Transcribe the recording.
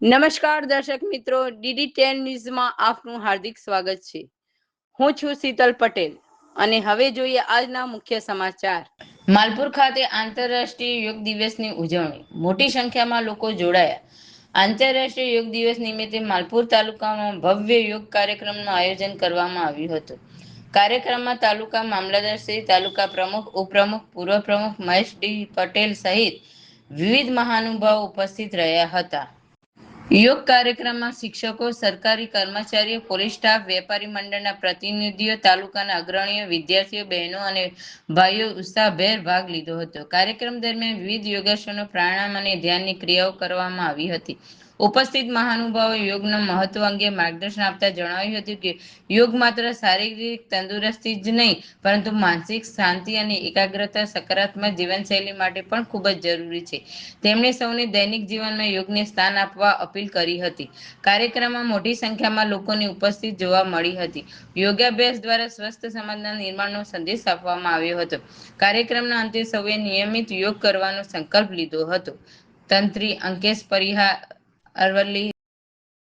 નમસ્કાર દર્શક મિત્રો, DD10 ન્યૂઝમાં આપનું હાર્દિક સ્વાગત છે. હું છું શીતલ પટેલ અને હવે જોઈએ આજના મુખ્ય સમાચાર. માલપુર ખાતે આંતરરાષ્ટ્રીય યોગ દિવસની ઉજવણી, મોટી સંખ્યામાં લોકો જોડાયા. આંતરરાષ્ટ્રીય યોગ દિવસ નિમિત્તે માલપુર તાલુકામાં ભવ્ય યોગ કાર્યક્રમનું આયોજન કરવામાં આવ્યું હતું. કાર્યક્રમમાં તાલુકા મામલતદાર શ્રી, તાલુકા પ્રમુખ, ઉપપ્રમુખ, પૂર્વ પ્રમુખ મહેશ ડી પટેલ સહિત વિવિધ મહાનુભાવો ઉપસ્થિત રહ્યા હતા. યોગ કાર્યક્રમમાં શિક્ષકો, સરકારી કર્મચારીઓ, પોલીસ સ્ટાફ, વેપારી મંડળના પ્રતિનિધિઓ, તાલુકાના અગ્રણીઓ, વિદ્યાર્થીઓ, બહેનો અને ભાઈઓ ઉત્સાહભેર ભાગ લીધો હતો. કાર્યક્રમ દરમિયાન વિવિધ યોગાસનો, પ્રાણાયામ અને ધ્યાનની ક્રિયાઓ કરવામાં આવી હતી. ઉપસ્થિત મહાનુભાવોએ યોગના મહત્વ અંગે માર્ગદર્શન આપતા જણાવ્યું હતું કે યોગ માત્ર શારીરિક તંદુરસ્તી જ નહીં, પરંતુ માનસિક શાંતિ અને એકાગ્રતા, સકારાત્મક જીવનશૈલી માટે પણ ખૂબ જ જરૂરી છે. તેમણે સૌને દૈનિક જીવનમાં યોગને સ્થાન આપવા અપીલ કરી હતી. કાર્યક્રમમાં મોટી સંખ્યામાં લોકોની ઉપસ્થિત જોવા મળી હતી. યોગાભ્યાસ દ્વારા સ્વસ્થ સમાજના નિર્માણનો સંદેશ આપવામાં આવ્યો હતો. કાર્યક્રમના અંતે સૌએ નિયમિત યોગ કરવાનો સંકલ્પ લીધો હતો. તંત્રી અંકેશ પરિહાર, અરવલ્લી.